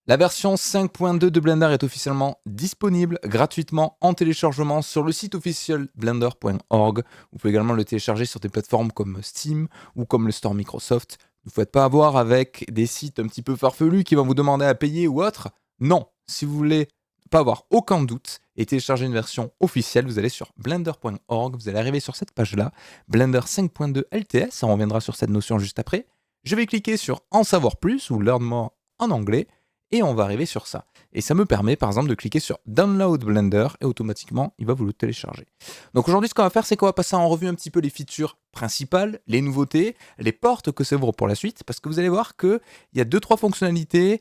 La version 5.2 de Blender est officiellement disponible gratuitement en téléchargement sur le site officiel blender.org. Vous pouvez également le télécharger sur des plateformes comme Steam ou comme le store Microsoft. Ne vous faites pas avoir avec des sites un petit peu farfelus qui vont vous demander à payer ou autre. Non, si vous voulez pas avoir aucun doute et télécharger une version officielle, vous allez sur blender.org, vous allez arriver sur cette page-là, Blender 5.2 LTS, on reviendra sur cette notion juste après. Je vais cliquer sur En savoir plus ou Learn More en anglais. Et on va arriver sur ça. Et ça me permet par exemple de cliquer sur Download Blender et automatiquement il va vous le télécharger. Donc aujourd'hui ce qu'on va faire c'est qu'on va passer en revue un petit peu les features principales, les nouveautés, les portes que ça ouvre pour la suite, parce que vous allez voir qu'il y a 2-3 fonctionnalités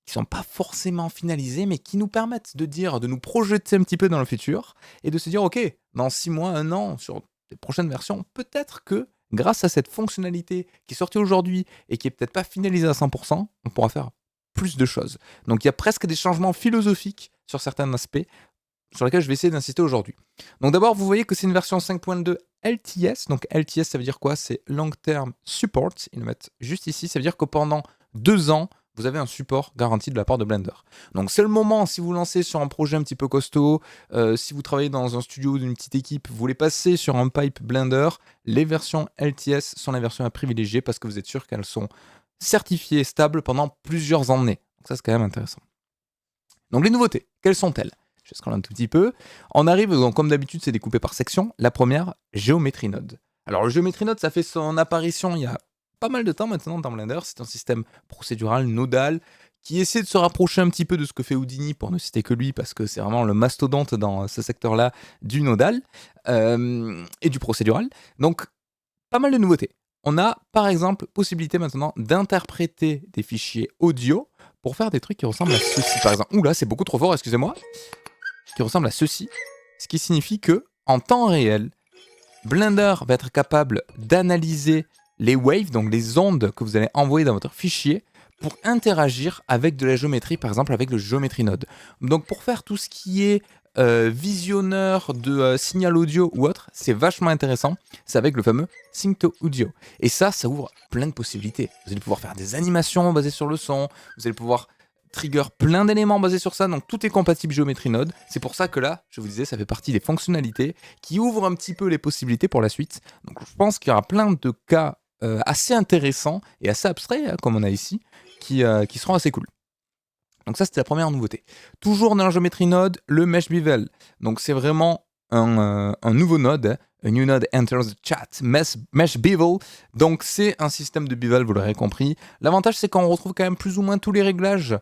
qui ne sont pas forcément finalisées, mais qui nous permettent de nous projeter un petit peu dans le futur et de se dire ok, dans 6 mois, 1 an, sur les prochaines versions, peut-être que grâce à cette fonctionnalité qui est sortie aujourd'hui et qui est peut-être pas finalisée à 100%, on pourra faire plus de choses. Donc il y a presque des changements philosophiques sur certains aspects sur lesquels je vais essayer d'insister aujourd'hui. Donc d'abord, vous voyez que c'est une version 5.2 LTS. Donc LTS, ça veut dire quoi? C'est Long Term Support. Ils le mettent juste ici. Ça veut dire que pendant 2 ans, vous avez un support garanti de la part de Blender. Donc c'est le moment, si vous lancez sur un projet un petit peu costaud, si vous travaillez dans un studio d'une petite équipe, vous voulez passer sur un pipe Blender, les versions LTS sont les versions à privilégier parce que vous êtes sûr qu'elles sont certifiées et stables pendant plusieurs années. Donc ça, c'est quand même intéressant. Donc les nouveautés, quelles sont-elles? Je vais scroller un tout petit peu. On arrive, donc, comme d'habitude, c'est découpé par section. La première, Geometry Node. Alors le Geometry Node, ça fait son apparition il y a pas mal de temps maintenant dans Blender. C'est un système procédural, nodal, qui essaie de se rapprocher un petit peu de ce que fait Houdini, pour ne citer que lui, parce que c'est vraiment le mastodonte dans ce secteur-là du nodal et du procédural. Donc, pas mal de nouveautés. On a, par exemple, possibilité maintenant d'interpréter des fichiers audio pour faire des trucs qui ressemblent à ceci, par exemple. Oula, c'est beaucoup trop fort, excusez-moi. Qui ressemble à ceci. Ce qui signifie que, en temps réel, Blender va être capable d'analyser les waves, donc les ondes que vous allez envoyer dans votre fichier, pour interagir avec de la géométrie, par exemple avec le Geometry Node. Donc pour faire tout ce qui est visionneur de signal audio ou autre, c'est vachement intéressant. C'est avec le fameux Sync to Audio. Et ça ouvre plein de possibilités. Vous allez pouvoir faire des animations basées sur le son, vous allez pouvoir trigger plein d'éléments basés sur ça, donc tout est compatible Geometry Node. C'est pour ça que là, je vous disais, ça fait partie des fonctionnalités qui ouvrent un petit peu les possibilités pour la suite. Donc je pense qu'il y aura plein de cas assez intéressants et assez abstraits, hein, comme on a ici, qui seront assez cool. Donc ça, c'était la première nouveauté. Toujours dans la Geometry Node, le Mesh Bevel. Donc c'est vraiment un nouveau node. Hein. A new node enters the chat, Mesh Bevel. Donc c'est un système de bevel, vous l'aurez compris. L'avantage, c'est qu'on retrouve quand même plus ou moins tous les réglages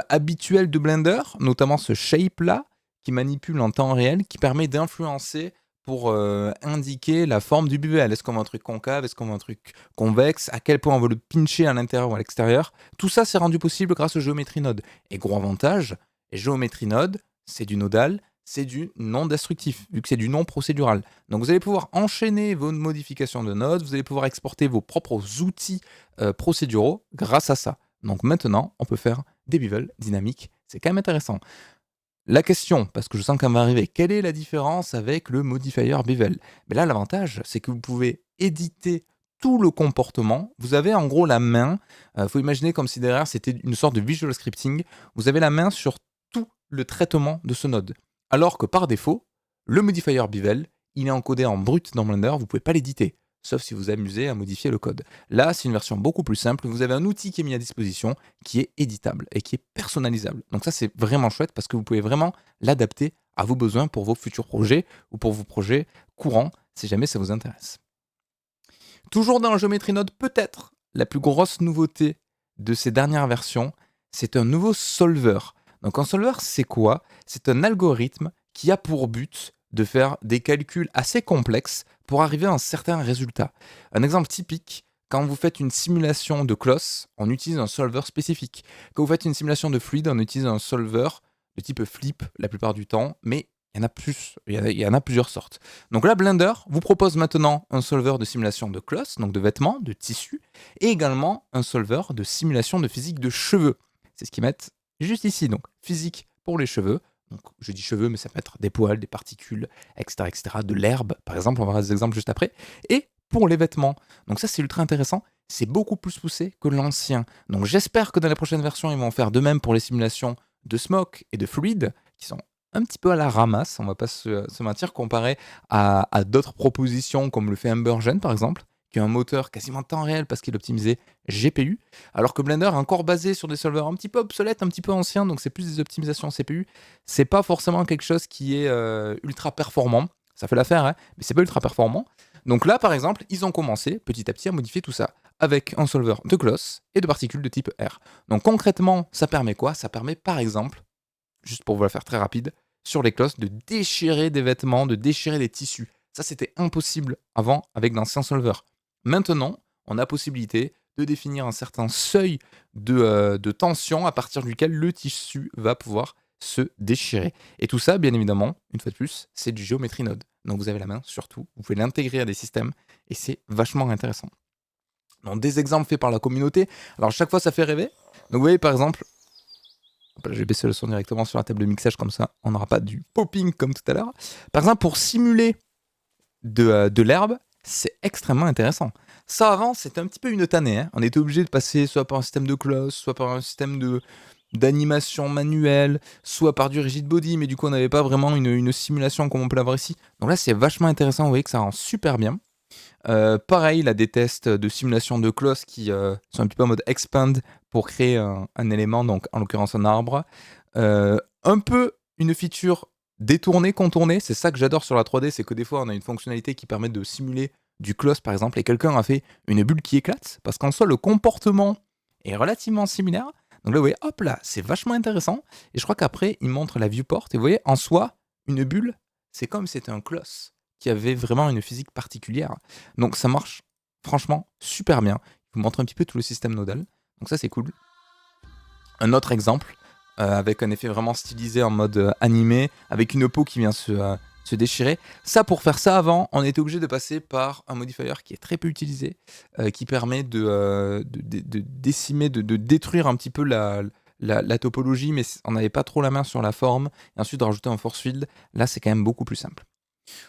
habituels de Blender, notamment ce shape-là, qui manipule en temps réel, qui permet d'influencer pour indiquer la forme du bevel. Est-ce qu'on veut un truc concave? Est-ce qu'on veut un truc convexe? À quel point on veut le pincher à l'intérieur ou à l'extérieur? Tout ça, c'est rendu possible grâce au Geometry Node. Et gros avantage, Geometry Node, c'est du nodal, c'est du non destructif, vu que c'est du non procédural. Donc vous allez pouvoir enchaîner vos modifications de nodes, vous allez pouvoir exporter vos propres outils procéduraux grâce à ça. Donc maintenant, on peut faire des bevels dynamiques. C'est quand même intéressant. La question, parce que je sens qu'elle va arriver, quelle est la différence avec le modifier bevel? Mais là, l'avantage, c'est que vous pouvez éditer tout le comportement. Vous avez en gros la main, faut imaginer comme si derrière c'était une sorte de visual scripting. Vous avez la main sur tout le traitement de ce node. Alors que par défaut, le modifier bevel, il est encodé en brut dans Blender, vous ne pouvez pas l'éditer, sauf si vous amusez à modifier le code. Là, c'est une version beaucoup plus simple. Vous avez un outil qui est mis à disposition, qui est éditable et qui est personnalisable. Donc ça, c'est vraiment chouette parce que vous pouvez vraiment l'adapter à vos besoins pour vos futurs projets ou pour vos projets courants, si jamais ça vous intéresse. Toujours dans le Geometry Node, peut-être la plus grosse nouveauté de ces dernières versions, c'est un nouveau solver. Donc un solver, c'est quoi? C'est un algorithme qui a pour but de faire des calculs assez complexes pour arriver à un certain résultat. Un exemple typique, quand vous faites une simulation de closs, on utilise un solver spécifique. Quand vous faites une simulation de fluide, on utilise un solver de type flip la plupart du temps, mais il y en a plus, il y en a plusieurs sortes. Donc là, Blender vous propose maintenant un solver de simulation de closs, donc de vêtements, de tissus, et également un solver de simulation de physique de cheveux. C'est ce qu'ils mettent juste ici, donc physique pour les cheveux. Donc, je dis cheveux, mais ça peut être des poils, des particules, etc., de l'herbe, par exemple, on verra des exemples juste après. Et pour les vêtements. Donc ça, c'est ultra intéressant. c'est beaucoup plus poussé que l'ancien. Donc j'espère que dans les prochaines versions, ils vont faire de même pour les simulations de smoke et de fluide, qui sont un petit peu à la ramasse, on va pas se mentir, comparé à d'autres propositions comme le fait Embergen par exemple, qui a un moteur quasiment temps réel parce qu'il est optimisé GPU, alors que Blender est encore basé sur des solvers un petit peu obsolètes, un petit peu anciens, donc c'est plus des optimisations CPU. C'est pas forcément quelque chose qui est ultra performant, ça fait l'affaire, hein, mais c'est pas ultra performant. Donc là, par exemple, ils ont commencé petit à petit à modifier tout ça avec un solver de gloss et de particules de type R. Donc concrètement, ça permet quoi? Ça permet par exemple, juste pour vous la faire très rapide, sur les glosses, de déchirer des vêtements, de déchirer des tissus. Ça, c'était impossible avant avec d'anciens solvers. Maintenant, on a possibilité de définir un certain seuil de tension à partir duquel le tissu va pouvoir se déchirer. Et tout ça, bien évidemment, une fois de plus, c'est du Geometry Node. Donc vous avez la main sur tout, vous pouvez l'intégrer à des systèmes et c'est vachement intéressant. Donc des exemples faits par la communauté. Alors chaque fois, ça fait rêver. Donc vous voyez par exemple, je vais baisser le son directement sur la table de mixage comme ça, on n'aura pas du popping comme tout à l'heure. Par exemple, pour simuler de l'herbe, c'est extrêmement intéressant. Ça avant, c'était un petit peu une tannée. Hein. On était obligé de passer soit par un système de close, soit par un système d'animation manuelle, soit par du rigid body, mais du coup on n'avait pas vraiment une simulation comme on peut l'avoir ici. Donc là c'est vachement intéressant, vous voyez que ça rend super bien. Pareil, il a des tests de simulation de close qui sont un petit peu en mode expand pour créer un élément, donc en l'occurrence un arbre. Un peu une feature détournée, contournée, c'est ça que j'adore sur la 3D, c'est que des fois on a une fonctionnalité qui permet de simuler du close par exemple, et quelqu'un a fait une bulle qui éclate, parce qu'en soi le comportement est relativement similaire. Donc là vous voyez, hop là, c'est vachement intéressant. Et je crois qu'après il montre la viewport, et vous voyez, en soi, une bulle, c'est comme si c'était un close qui avait vraiment une physique particulière. Donc ça marche franchement super bien. Je vous montre un petit peu tout le système nodal. Donc ça c'est cool. Un autre exemple, avec un effet vraiment stylisé en mode animé, avec une peau qui vient se déchirer. Ça, pour faire ça avant, on était obligé de passer par un modifier qui est très peu utilisé, qui permet de décimer, de détruire un petit peu la topologie, mais on n'avait pas trop la main sur la forme. Et ensuite de rajouter un force field, là c'est quand même beaucoup plus simple.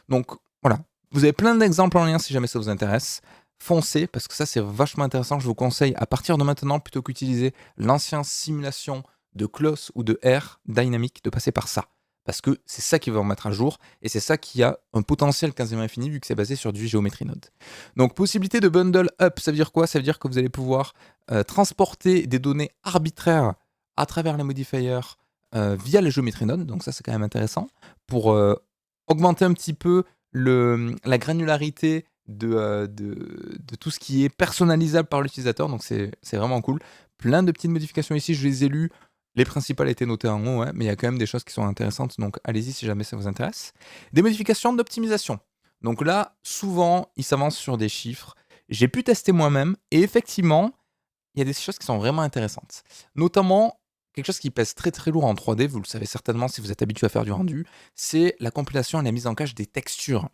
Donc voilà, vous avez plein d'exemples en lien si jamais ça vous intéresse. Foncez, parce que ça c'est vachement intéressant. Je vous conseille à partir de maintenant, plutôt qu'utiliser l'ancienne simulation de Close ou de R Dynamic, de passer par ça. Parce que c'est ça qui va en mettre à jour, et c'est ça qui a un potentiel quasiment infini, vu que c'est basé sur du Geometry Node. Donc possibilité de bundle up, ça veut dire quoi? Ça veut dire que vous allez pouvoir transporter des données arbitraires à travers les modifiers via le Geometry Node, donc ça c'est quand même intéressant, pour augmenter un petit peu la granularité de tout ce qui est personnalisable par l'utilisateur, donc c'est vraiment cool. Plein de petites modifications ici, je les ai lues, les principales étaient notées en haut, mais il y a quand même des choses qui sont intéressantes, donc allez-y si jamais ça vous intéresse. Des modifications d'optimisation. Donc là, souvent, ils s'avancent sur des chiffres. J'ai pu tester moi-même, et effectivement, il y a des choses qui sont vraiment intéressantes. Notamment, quelque chose qui pèse très très lourd en 3D, vous le savez certainement si vous êtes habitué à faire du rendu, c'est la compilation et la mise en cache des textures.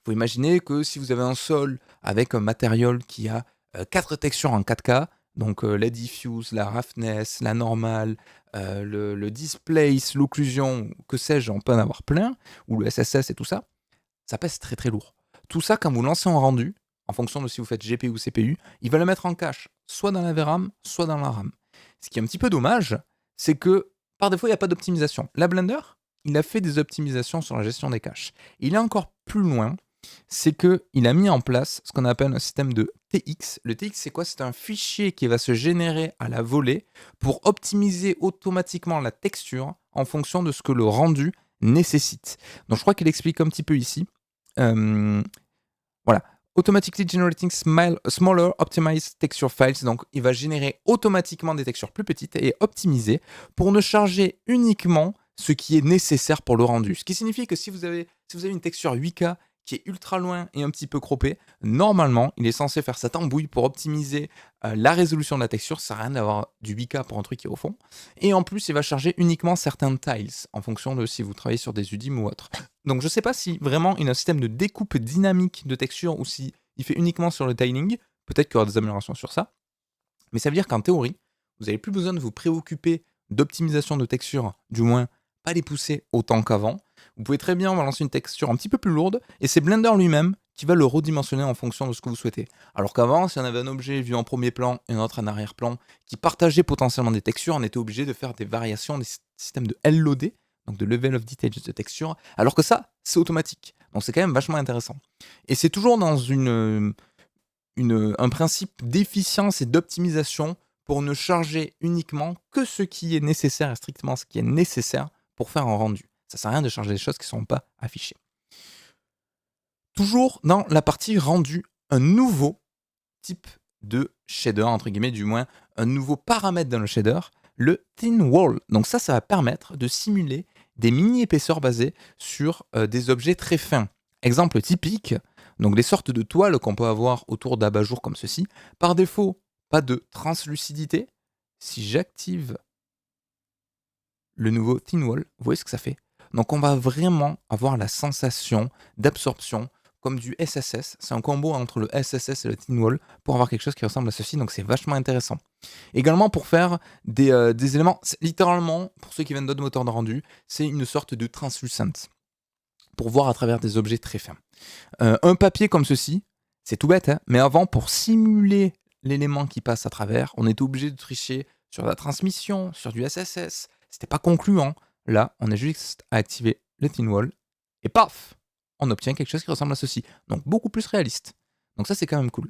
Vous imaginez que si vous avez un sol avec un matériel qui a 4 textures en 4K, donc la diffuse, la roughness, la normale, le displace, l'occlusion, que sais-je, on peut en avoir plein, ou le SSS et tout ça, ça pèse très très lourd. Tout ça, quand vous lancez en rendu, en fonction de si vous faites GPU ou CPU, il va le mettre en cache, soit dans la VRAM, soit dans la RAM. Ce qui est un petit peu dommage, c'est que par défaut, il n'y a pas d'optimisation. La Blender, il a fait des optimisations sur la gestion des caches. Il est encore plus loin, c'est qu'il a mis en place ce qu'on appelle un système de TX. Le TX, c'est quoi? C'est un fichier qui va se générer à la volée pour optimiser automatiquement la texture en fonction de ce que le rendu nécessite. Donc je crois qu'il explique un petit peu ici. Voilà. Automatically generating smaller optimized texture files. Donc, il va générer automatiquement des textures plus petites et optimisées pour ne charger uniquement ce qui est nécessaire pour le rendu. Ce qui signifie que si vous avez une texture 8K qui est ultra loin et un petit peu croppée, normalement, il est censé faire sa tambouille pour optimiser la résolution de la texture. Ça n'a rien d'avoir du 8K pour un truc qui est au fond. Et en plus, il va charger uniquement certains tiles en fonction de si vous travaillez sur des UDIM ou autre. Donc je ne sais pas si vraiment il a un système de découpe dynamique de texture ou si il fait uniquement sur le tiling. Peut-être qu'il y aura des améliorations sur ça. Mais ça veut dire qu'en théorie, vous n'avez plus besoin de vous préoccuper d'optimisation de texture, du moins pas les pousser autant qu'avant. Vous pouvez très bien balancer une texture un petit peu plus lourde, et c'est Blender lui-même qui va le redimensionner en fonction de ce que vous souhaitez. Alors qu'avant, si on avait un objet vu en premier plan et un autre en arrière-plan qui partageait potentiellement des textures, on était obligé de faire des variations, des systèmes de LOD, donc de Level of Detail de texture, alors que ça, c'est automatique. Donc c'est quand même vachement intéressant. Et c'est toujours dans un principe d'efficience et d'optimisation pour ne charger uniquement que ce qui est nécessaire et strictement ce qui est nécessaire pour faire un rendu. Ça sert à rien de charger des choses qui ne sont pas affichées. Toujours dans la partie rendu, un nouveau type de shader, entre guillemets, du moins un nouveau paramètre dans le shader, le thin wall. Donc ça va permettre de simuler des mini-épaisseurs basées sur des objets très fins. Exemple typique, donc des sortes de toiles qu'on peut avoir autour d'abat-jours comme ceci. Par défaut, pas de translucidité. Si j'active le nouveau thin wall, vous voyez ce que ça fait. Donc on va vraiment avoir la sensation d'absorption comme du SSS. C'est un combo entre le SSS et le thin wall pour avoir quelque chose qui ressemble à ceci, donc c'est vachement intéressant. Également pour faire des éléments, littéralement, pour ceux qui viennent d'autres moteurs de rendu, c'est une sorte de translucent pour voir à travers des objets très fins. Un papier comme ceci, c'est tout bête, hein, mais avant, pour simuler l'élément qui passe à travers, on était obligé de tricher sur la transmission, sur du SSS. C'était pas concluant. Là, on a juste à activer le thin wall et paf, on obtient quelque chose qui ressemble à ceci. Donc beaucoup plus réaliste. Donc ça, c'est quand même cool.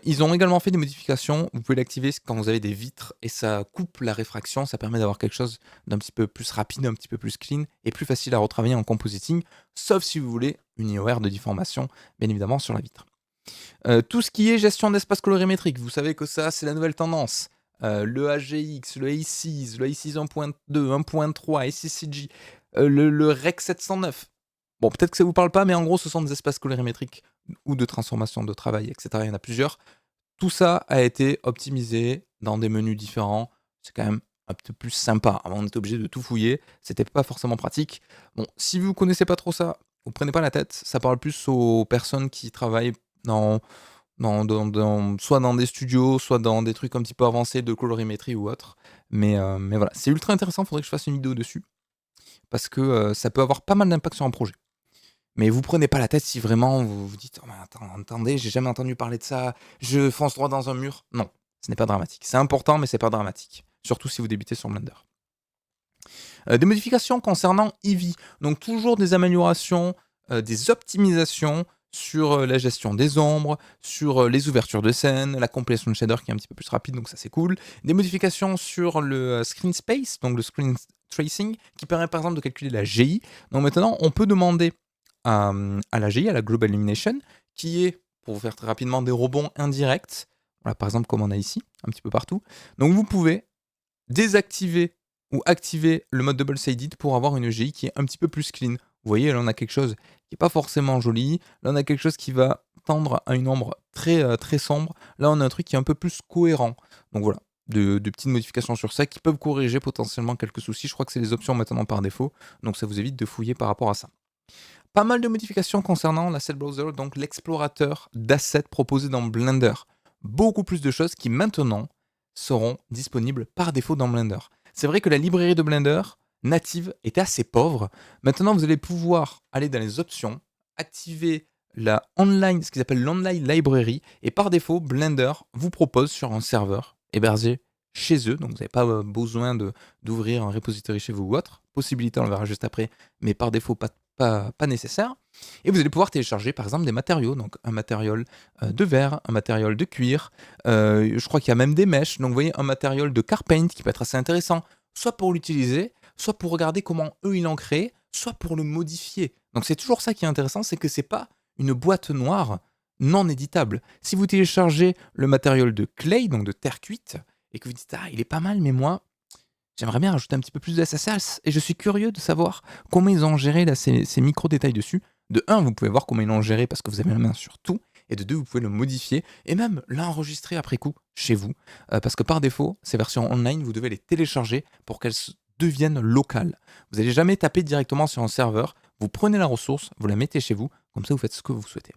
Ils ont également fait des modifications. Vous pouvez l'activer quand vous avez des vitres et ça coupe la réfraction. Ça permet d'avoir quelque chose d'un petit peu plus rapide, un petit peu plus clean et plus facile à retravailler en compositing, sauf si vous voulez une IOR de difformation, bien évidemment, sur la vitre. Tout ce qui est gestion d'espace colorimétrique, vous savez que ça, c'est la nouvelle tendance. Le AGX, le A6, le A6 1.2, 1.3, SCCG, le Rec 709. Bon, peut-être que ça vous parle pas, mais en gros, ce sont des espaces colorimétriques ou de transformation de travail, etc. Il y en a plusieurs. Tout ça a été optimisé dans des menus différents. C'est quand même un peu plus sympa. Avant, on était obligé de tout fouiller. C'était pas forcément pratique. Bon, si vous connaissez pas trop ça, vous prenez pas la tête. Ça parle plus aux personnes qui travaillent soit dans des studios, soit dans des trucs un petit peu avancés de colorimétrie ou autre. Mais voilà, c'est ultra intéressant. Faudrait que je fasse une vidéo dessus. Parce que ça peut avoir pas mal d'impact sur un projet. Mais vous prenez pas la tête si vraiment vous vous dites: «Oh mais attendez, j'ai jamais entendu parler de ça, je fonce droit dans un mur». Non, ce n'est pas dramatique. C'est important, mais c'est pas dramatique. Surtout si vous débutez sur Blender. Des modifications concernant Eevee. Donc toujours des améliorations, des optimisations sur la gestion des ombres, sur les ouvertures de scène, la compilation de shader qui est un petit peu plus rapide, donc ça c'est cool. Des modifications sur le screen space, donc le screen tracing, qui permet par exemple de calculer la GI. Donc maintenant, on peut demander à la GI, à la Global Illumination, qui est, pour vous faire très rapidement, des rebonds indirects. Voilà, par exemple, comme on a ici, un petit peu partout. Donc vous pouvez désactiver ou activer le mode Double Sided pour avoir une GI qui est un petit peu plus clean. Vous voyez, là on a quelque chose qui n'est pas forcément joli. Là on a quelque chose qui va tendre à une ombre très, très sombre. Là on a un truc qui est un peu plus cohérent. Donc voilà, de petites modifications sur ça qui peuvent corriger potentiellement quelques soucis. Je crois que c'est les options maintenant par défaut. Donc ça vous évite de fouiller par rapport à ça. Pas mal de modifications concernant l'Asset Browser, donc l'explorateur d'assets proposé dans Blender. Beaucoup plus de choses qui maintenant seront disponibles par défaut dans Blender. C'est vrai que la librairie de Blender native était assez pauvre. Maintenant, vous allez pouvoir aller dans les options, activer la online, ce qu'ils appellent l'Online Library, et par défaut, Blender vous propose sur un serveur hébergé chez eux, donc vous n'avez pas besoin d'ouvrir un repository chez vous ou autre. Possibilité, on le verra juste après, mais par défaut, pas nécessaire. Et vous allez pouvoir télécharger par exemple des matériaux, donc un matériel de verre, un matériel de cuir, je crois qu'il y a même des mèches, donc vous voyez un matériel de Carpaint qui peut être assez intéressant, soit pour l'utiliser, soit pour regarder comment eux ils l'ont créé, soit pour le modifier. Donc c'est toujours ça qui est intéressant, c'est que c'est pas une boîte noire non éditable. Si vous téléchargez le matériel de clay, donc de terre cuite, et que vous dites ah il est pas mal mais moi j'aimerais bien rajouter un petit peu plus de SSS et je suis curieux de savoir comment ils ont géré là, ces micro-détails dessus. De 1, vous pouvez voir comment ils l'ont géré parce que vous avez la main sur tout. Et de 2, vous pouvez le modifier et même l'enregistrer après coup chez vous. Parce que par défaut, ces versions online, vous devez les télécharger pour qu'elles deviennent locales. Vous n'allez jamais taper directement sur un serveur. Vous prenez la ressource, vous la mettez chez vous. Comme ça, vous faites ce que vous souhaitez.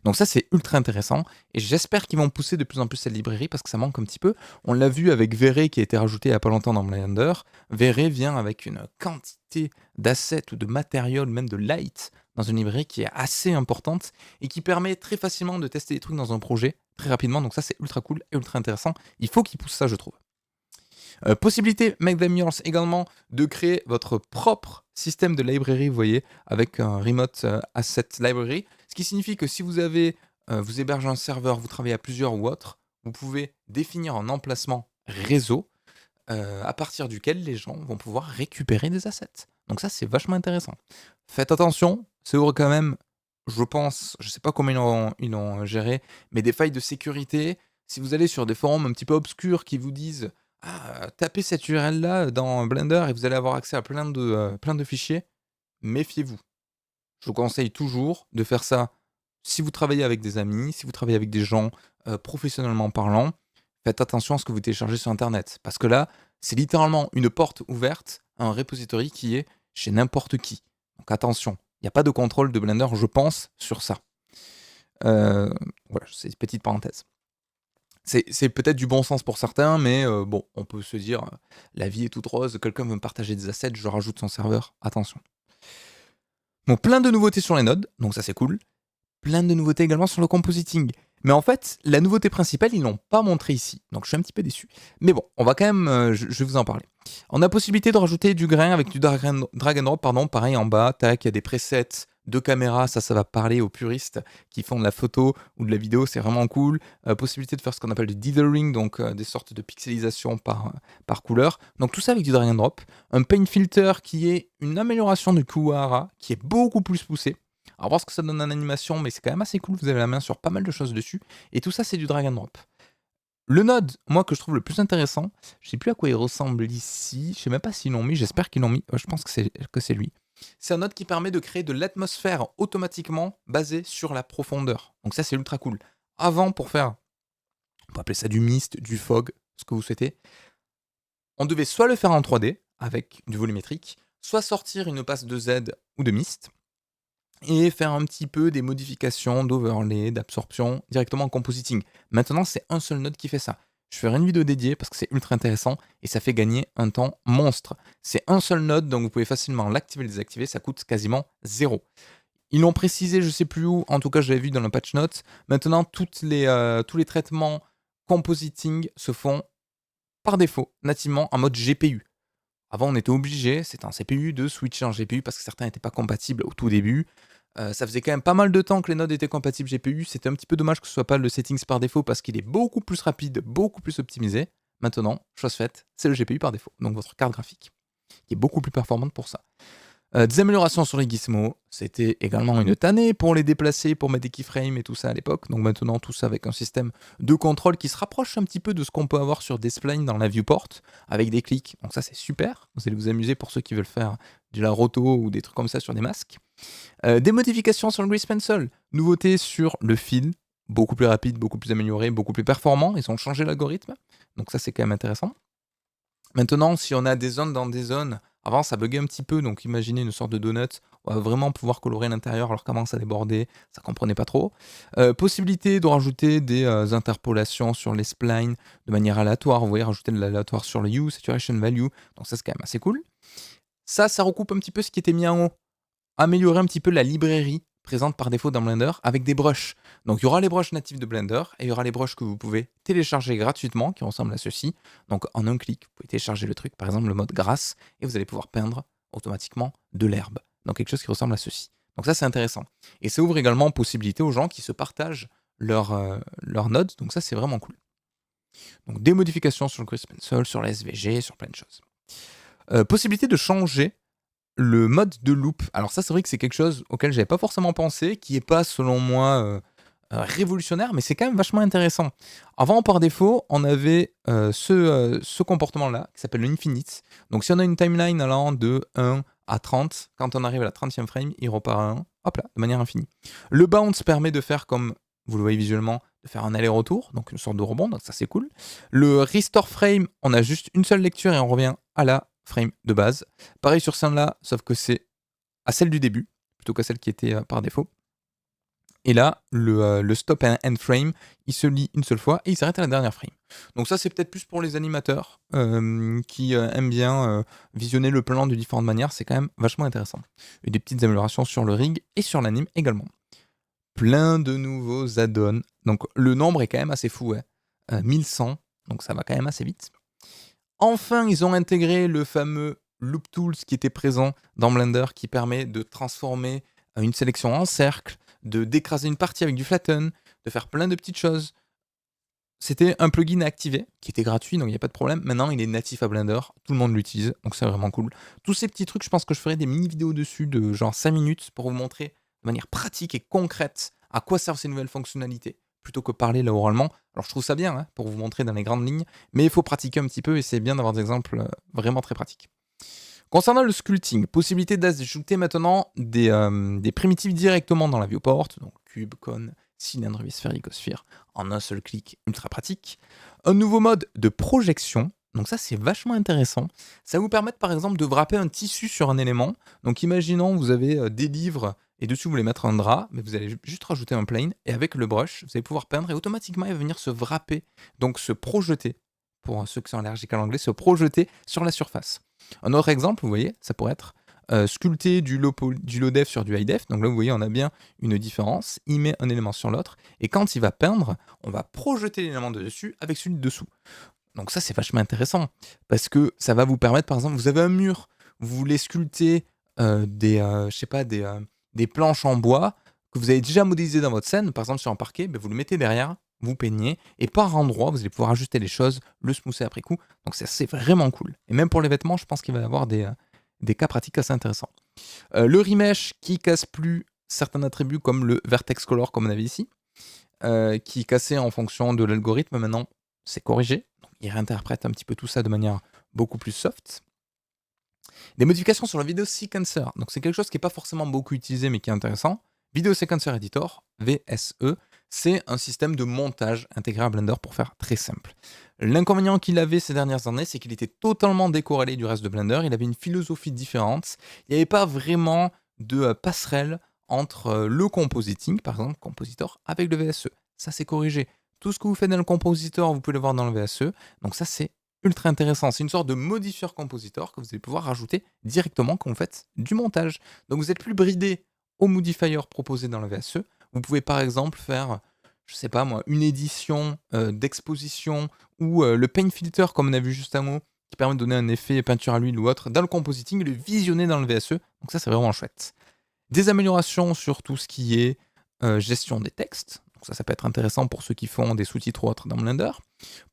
Donc ça, c'est ultra intéressant et j'espère qu'ils vont pousser de plus en plus cette librairie parce que ça manque un petit peu. On l'a vu avec Vray qui a été rajouté il n'y a pas longtemps dans Blender. Vray vient avec une quantité d'assets ou de matériel, même de light, dans une librairie qui est assez importante et qui permet très facilement de tester des trucs dans un projet très rapidement. Donc ça, c'est ultra cool et ultra intéressant. Il faut qu'ils poussent ça, je trouve. Possibilité, make them yours également, de créer votre propre système de librairie, vous voyez, avec un remote asset library. Ce qui signifie que si vous hébergez un serveur, vous travaillez à plusieurs ou autre, vous pouvez définir un emplacement réseau à partir duquel les gens vont pouvoir récupérer des assets. Donc ça, c'est vachement intéressant. Faites attention, c'est ouvre quand même, je pense, je sais pas comment ils l'ont géré, mais des failles de sécurité. Si vous allez sur des forums un petit peu obscurs qui vous disent tapez cette URL-là dans Blender et vous allez avoir accès à plein de fichiers, méfiez-vous. Je vous conseille toujours de faire ça si vous travaillez avec des amis, si vous travaillez avec des gens professionnellement parlant. Faites attention à ce que vous téléchargez sur Internet. Parce que là, c'est littéralement une porte ouverte à un repository qui est chez n'importe qui. Donc attention, il n'y a pas de contrôle de Blender, je pense, sur ça. Voilà, c'est une petite parenthèse. C'est peut-être du bon sens pour certains, mais bon, on peut se dire, la vie est toute rose, quelqu'un veut me partager des assets, je rajoute son serveur, attention. Bon, plein de nouveautés sur les nodes, donc ça c'est cool. Plein de nouveautés également sur le compositing. Mais en fait, la nouveauté principale, ils l'ont pas montré ici. Donc je suis un petit peu déçu. Mais bon, on va quand même, je vais vous en parler. On a possibilité de rajouter du grain avec du drag and drop, pareil en bas, tac, il y a des presets de caméra, ça va parler aux puristes qui font de la photo ou de la vidéo, c'est vraiment cool. Possibilité de faire ce qu'on appelle du dithering, donc des sortes de pixelisation par couleur. Donc tout ça avec du drag and drop. Un paint filter qui est une amélioration du Kuwahara, qui est beaucoup plus poussé. Alors voir ce que ça donne en animation, mais c'est quand même assez cool, vous avez la main sur pas mal de choses dessus. Et tout ça, c'est du drag and drop. Le node, moi, que je trouve le plus intéressant, je sais plus à quoi il ressemble ici, je sais même pas s'ils l'ont mis, j'espère qu'ils l'ont mis, je pense que c'est lui. C'est un node qui permet de créer de l'atmosphère automatiquement basée sur la profondeur. Donc ça, c'est ultra cool. Avant, pour faire, on peut appeler ça du mist, du fog, ce que vous souhaitez, on devait soit le faire en 3D, avec du volumétrique, soit sortir une passe de Z ou de mist, et faire un petit peu des modifications d'overlay, d'absorption directement en compositing. Maintenant, c'est un seul node qui fait ça. Je ferai une vidéo dédiée parce que c'est ultra intéressant et ça fait gagner un temps monstre. C'est un seul node, donc vous pouvez facilement l'activer et le désactiver, ça coûte quasiment 0. Ils l'ont précisé, je sais plus où, en tout cas je l'avais vu dans le patch notes. Maintenant, tous les traitements compositing se font par défaut, nativement, en mode GPU. Avant, on était obligé, c'était un CPU, de switcher en GPU parce que certains n'étaient pas compatibles au tout début. Ça faisait quand même pas mal de temps que les nodes étaient compatibles GPU. C'était un petit peu dommage que ce soit pas le settings par défaut parce qu'il est beaucoup plus rapide, beaucoup plus optimisé. Maintenant, chose faite, c'est le GPU par défaut, donc votre carte graphique, qui est beaucoup plus performante pour ça. Des améliorations sur les gizmos, c'était également une tannée pour les déplacer, pour mettre des keyframes et tout ça à l'époque. Donc maintenant, tout ça avec un système de contrôle qui se rapproche un petit peu de ce qu'on peut avoir sur des splines dans la viewport, avec des clics. Donc ça, c'est super. Vous allez vous amuser pour ceux qui veulent faire de la roto ou des trucs comme ça sur des masques. Des modifications sur le Grease Pencil. Nouveauté sur le fil, beaucoup plus rapide, beaucoup plus amélioré, beaucoup plus performant. Ils ont changé l'algorithme. Donc ça, c'est quand même intéressant. Maintenant, si on a des zones dans des zones, avant ça buguait un petit peu, donc imaginez une sorte de donut, on va vraiment pouvoir colorer l'intérieur alors qu'avant ça débordait, ça comprenait pas trop. Possibilité de rajouter des interpolations sur les splines de manière aléatoire, vous voyez, rajouter de l'aléatoire sur le hue, saturation value, donc ça c'est quand même assez cool. Ça recoupe un petit peu ce qui était mis en haut. Améliorer un petit peu la librairie présente par défaut dans Blender avec des brushes. Donc il y aura les brushes natifs de Blender et il y aura les brushes que vous pouvez télécharger gratuitement qui ressemblent à ceci. Donc en un clic, vous pouvez télécharger le truc, par exemple le mode grasse, et vous allez pouvoir peindre automatiquement de l'herbe. Donc quelque chose qui ressemble à ceci. Donc ça c'est intéressant. Et ça ouvre également possibilité aux gens qui se partagent leurs nodes, donc ça c'est vraiment cool. Donc des modifications sur le Grease Pencil, sur la SVG, sur plein de choses. Possibilité de changer le mode de loop. Alors ça, c'est vrai que c'est quelque chose auquel j'avais pas forcément pensé, qui est pas, selon moi, révolutionnaire, mais c'est quand même vachement intéressant. Avant, par défaut, on avait ce comportement-là, qui s'appelle l'infinite. Donc si on a une timeline allant de 1 à 30, quand on arrive à la 30e frame, il repart à 1, hop là, de manière infinie. Le bounce permet de faire, comme vous le voyez visuellement, de faire un aller-retour, donc une sorte de rebond, donc ça c'est cool. Le restore frame, on a juste une seule lecture et on revient à la frame de base. Pareil sur celle-là, sauf que c'est à celle du début, plutôt qu'à celle qui était par défaut. Et là, le stop and end frame, il se lit une seule fois et il s'arrête à la dernière frame. Donc ça, c'est peut-être plus pour les animateurs qui aiment bien visionner le plan de différentes manières. C'est quand même vachement intéressant. Et des petites améliorations sur le rig et sur l'anime également. Plein de nouveaux add-ons. Donc le nombre est quand même assez fou. 1100, donc ça va quand même assez vite. Enfin, ils ont intégré le fameux Loop Tools qui était présent dans Blender, qui permet de transformer une sélection en cercle, de d'écraser une partie avec du flatten, de faire plein de petites choses. C'était un plugin à activer, qui était gratuit, donc il n'y a pas de problème. Maintenant, il est natif à Blender, tout le monde l'utilise, donc c'est vraiment cool. Tous ces petits trucs, je pense que je ferai des mini-vidéos dessus de genre 5 minutes pour vous montrer de manière pratique et concrète à quoi servent ces nouvelles fonctionnalités, plutôt que parler là oralement. Alors je trouve ça bien, pour vous montrer dans les grandes lignes, mais il faut pratiquer un petit peu et c'est bien d'avoir des exemples vraiment très pratiques. Concernant le sculpting, possibilité d'ajouter maintenant des primitives directement dans la viewport, donc cube, cône, cylindre, sphère, icosphère, en un seul clic, ultra pratique. Un nouveau mode de projection, donc ça c'est vachement intéressant. Ça va vous permettre par exemple de wrapper un tissu sur un élément. Donc imaginons vous avez des livres et dessus vous voulez mettre un drap, mais vous allez juste rajouter un plane et avec le brush vous allez pouvoir peindre et automatiquement il va venir se wrapper, donc se projeter, pour ceux qui sont allergiques à l'anglais, se projeter sur la surface. Un autre exemple, vous voyez, ça pourrait être sculpter du low def sur du high def. Donc là, vous voyez, on a bien une différence. Il met un élément sur l'autre. Et quand il va peindre, on va projeter l'élément de dessus avec celui de dessous. Donc ça, c'est vachement intéressant. Parce que ça va vous permettre, par exemple, vous avez un mur, vous voulez sculpter des planches en bois que vous avez déjà modélisées dans votre scène, par exemple sur un parquet, ben vous le mettez derrière, vous peignez, et par endroit, vous allez pouvoir ajuster les choses, le smoother après coup. Donc ça, c'est vraiment cool. Et même pour les vêtements, je pense qu'il va y avoir des cas pratiques assez intéressants. Le remesh qui casse plus certains attributs comme le vertex color, comme on avait ici, qui cassait en fonction de l'algorithme. Maintenant, c'est corrigé. Donc, il réinterprète un petit peu tout ça de manière beaucoup plus soft. Des modifications sur le Video Sequencer. Donc c'est quelque chose qui n'est pas forcément beaucoup utilisé mais qui est intéressant. Video Sequencer Editor, VSE, c'est un système de montage intégré à Blender pour faire très simple. L'inconvénient qu'il avait ces dernières années, c'est qu'il était totalement décorrélé du reste de Blender, il avait une philosophie différente, il n'y avait pas vraiment de passerelle entre le compositing, par exemple, compositor, avec le VSE. Ça c'est corrigé. Tout ce que vous faites dans le compositor, vous pouvez le voir dans le VSE, donc ça c'est ultra intéressant. C'est une sorte de modifieur compositor que vous allez pouvoir rajouter directement quand vous faites du montage. Donc vous n'êtes plus bridé au modifier proposé dans le VSE. Vous pouvez par exemple faire, je sais pas moi, une édition d'exposition ou le paint filter comme on a vu juste avant, qui permet de donner un effet peinture à l'huile ou autre dans le compositing et le visionner dans le VSE. Donc ça c'est vraiment chouette. Des améliorations sur tout ce qui est gestion des textes. Donc ça peut être intéressant pour ceux qui font des sous-titres ou autres dans Blender.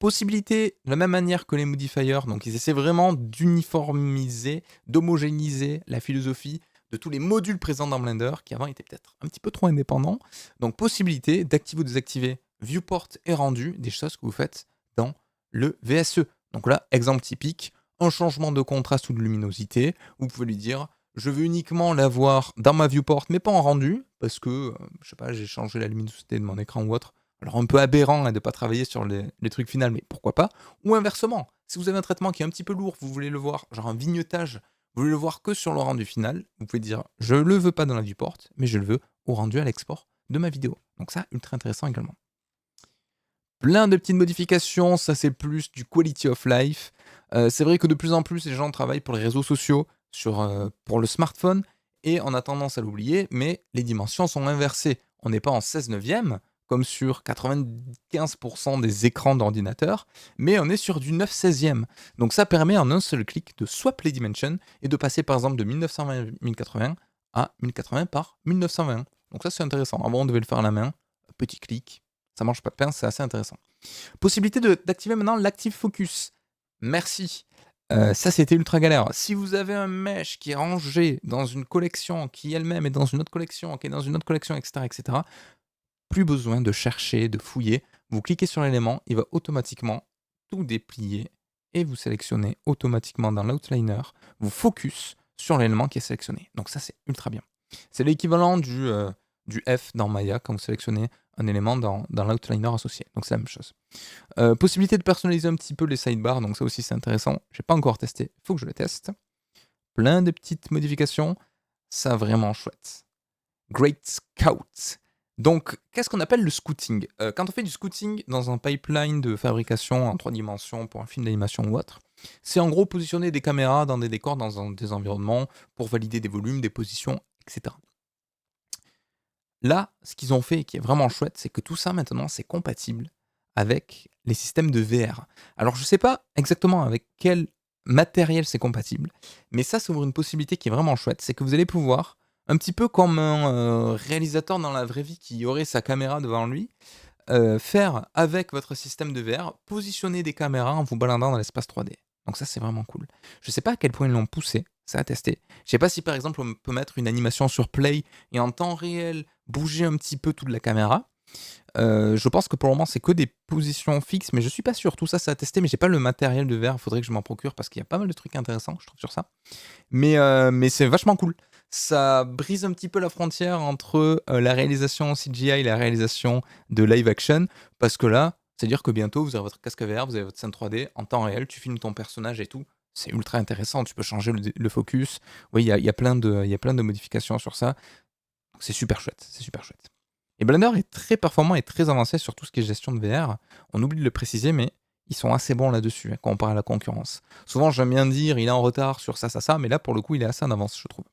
Possibilité, de la même manière que les modifiers, donc ils essaient vraiment d'uniformiser, d'homogénéiser la philosophie de tous les modules présents dans Blender, qui avant étaient peut-être un petit peu trop indépendants. Donc possibilité d'activer ou désactiver viewport et rendu, des choses que vous faites dans le VSE. Donc là, exemple typique, un changement de contraste ou de luminosité, vous pouvez lui dire je veux uniquement l'avoir dans ma viewport, mais pas en rendu, parce que, je sais pas, j'ai changé la luminosité de mon écran ou autre. Alors un peu aberrant de ne pas travailler sur les trucs finaux, mais pourquoi pas. Ou inversement, si vous avez un traitement qui est un petit peu lourd, vous voulez le voir, genre un vignettage, vous voulez le voir que sur le rendu final, vous pouvez dire je le veux pas dans la viewport, mais je le veux au rendu à l'export de ma vidéo. Donc ça, ultra intéressant également. Plein de petites modifications, ça c'est plus du quality of life. C'est vrai que de plus en plus les gens travaillent pour les réseaux sociaux, pour le smartphone, et on a tendance à l'oublier, mais les dimensions sont inversées. On n'est pas en 16 neuvième, comme sur 95% des écrans d'ordinateur, mais on est sur du 9 16e. Donc ça permet en un seul clic de swap les dimensions et de passer par exemple de 1920-1080 à 1080 par 1920. Donc ça c'est intéressant. Avant on devait le faire à la main, petit clic, ça mange pas de pain, c'est assez intéressant. Possibilité d'activer maintenant l'Active Focus. Merci. Ça, c'était ultra galère. Si vous avez un mesh qui est rangé dans une collection, qui elle-même est dans une autre collection, qui est dans une autre collection, etc., plus besoin de chercher, de fouiller. Vous cliquez sur l'élément, il va automatiquement tout déplier et vous sélectionnez automatiquement dans l'outliner, vous focus sur l'élément qui est sélectionné. Donc ça, c'est ultra bien. C'est l'équivalent du F dans Maya quand vous sélectionnez un élément dans l'outliner associé. Donc c'est la même chose. Possibilité de personnaliser un petit peu les sidebars, donc ça aussi c'est intéressant. J'ai pas encore testé, il faut que je le teste. Plein de petites modifications, ça vraiment chouette. Great Scout. Donc, qu'est-ce qu'on appelle le scouting? Quand on fait du scouting dans un pipeline de fabrication en 3 dimensions pour un film d'animation ou autre, c'est en gros positionner des caméras dans des décors, des environnements pour valider des volumes, des positions, etc. Là, ce qu'ils ont fait et qui est vraiment chouette, c'est que tout ça maintenant, c'est compatible avec les systèmes de VR. Alors, je sais pas exactement avec quel matériel c'est compatible, mais ça ouvre une possibilité qui est vraiment chouette, c'est que vous allez pouvoir, un petit peu comme un, réalisateur dans la vraie vie qui aurait sa caméra devant lui, faire avec votre système de VR, positionner des caméras en vous baladant dans l'espace 3D. Donc ça, c'est vraiment cool. Je sais pas à quel point ils l'ont poussé, ça à tester. Je sais pas si par exemple on peut mettre une animation sur play et en temps réel bouger un petit peu toute la caméra. Je pense que pour le moment c'est que des positions fixes, mais je suis pas sûr. Tout ça, c'est à tester, mais j'ai pas le matériel de VR. Il faudrait que je m'en procure parce qu'il y a pas mal de trucs intéressants, je trouve, sur ça. Mais c'est vachement cool. Ça brise un petit peu la frontière entre la réalisation CGI et la réalisation de live action, parce que là, c'est-à-dire que bientôt, vous avez votre casque VR, vous avez votre scène 3D en temps réel, tu filmes ton personnage et tout. C'est ultra intéressant, tu peux changer le focus. Oui, il y a plein de modifications sur ça. Donc c'est super chouette, c'est super chouette. Et Blender est très performant et très avancé sur tout ce qui est gestion de VR. On oublie de le préciser, mais ils sont assez bons là-dessus, hein, quand on parle à la concurrence. Souvent, j'aime bien dire, il est en retard sur ça, mais là, pour le coup, il est assez en avance, je trouve.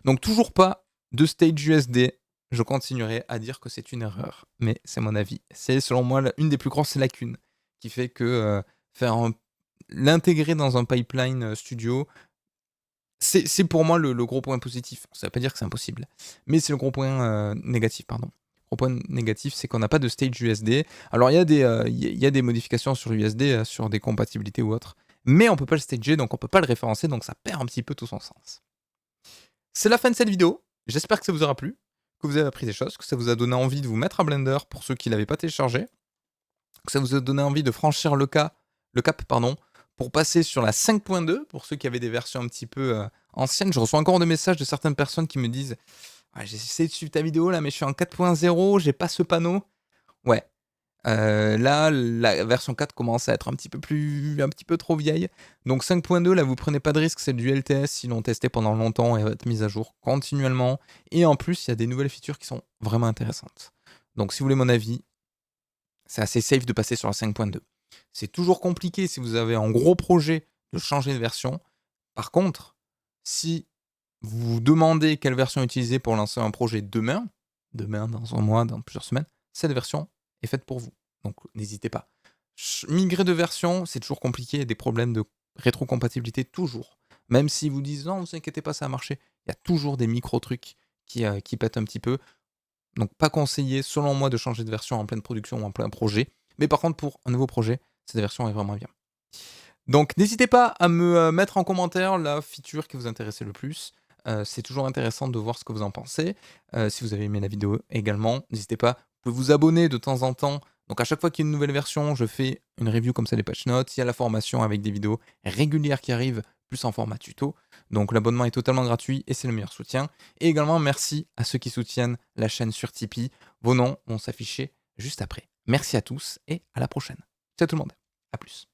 Donc, toujours pas de stage USD. Je continuerai à dire que c'est une erreur, mais c'est mon avis. C'est, selon moi, une des plus grosses lacunes qui fait que l'intégrer dans un pipeline studio, c'est pour moi le gros point positif. Ça veut pas dire que c'est impossible, mais c'est le gros point négatif, pardon. Le gros point négatif, c'est qu'on n'a pas de stage USD. Alors, il y a des modifications sur USD, sur des compatibilités ou autres, mais on peut pas le stager, donc on peut pas le référencer, donc ça perd un petit peu tout son sens. C'est la fin de cette vidéo. J'espère que ça vous aura plu, que vous avez appris des choses, que ça vous a donné envie de vous mettre à Blender pour ceux qui ne l'avaient pas téléchargé, que ça vous a donné envie de franchir le cap, pour passer sur la 5.2 pour ceux qui avaient des versions un petit peu anciennes. Je reçois encore des messages de certaines personnes qui me disent ouais, j'ai essayé de suivre ta vidéo là, mais je suis en 4.0, j'ai pas ce panneau. Ouais. Là, la version 4 commence à être un petit peu trop vieille. Donc 5.2, là, vous prenez pas de risque, c'est du LTS, ils l'ont testé pendant longtemps et va être mis à jour continuellement. Et en plus, il y a des nouvelles features qui sont vraiment intéressantes. Donc si vous voulez mon avis, c'est assez safe de passer sur la 5.2. C'est toujours compliqué si vous avez un gros projet de changer de version. Par contre, si vous vous demandez quelle version utiliser pour lancer un projet demain, dans un mois, dans plusieurs semaines, cette version est faite pour vous. Donc n'hésitez pas. Migrer de version, c'est toujours compliqué, il y a des problèmes de rétrocompatibilité toujours. Même si vous disent non, ne vous inquiétez pas, ça a marché, il y a toujours des micro-trucs qui pètent un petit peu. Donc pas conseillé, selon moi, de changer de version en pleine production ou en plein projet. Mais par contre, pour un nouveau projet, cette version est vraiment bien. Donc n'hésitez pas à me mettre en commentaire la feature qui vous intéressait le plus. C'est toujours intéressant de voir ce que vous en pensez. Si vous avez aimé la vidéo également, n'hésitez pas. Vous pouvez vous abonner de temps en temps. Donc à chaque fois qu'il y a une nouvelle version, je fais une review comme ça des patch notes. Il y a la formation avec des vidéos régulières qui arrivent, plus en format tuto. Donc l'abonnement est totalement gratuit et c'est le meilleur soutien. Et également merci à ceux qui soutiennent la chaîne sur Tipeee. Vos noms vont s'afficher juste après. Merci à tous et à la prochaine. Ciao tout le monde. À plus.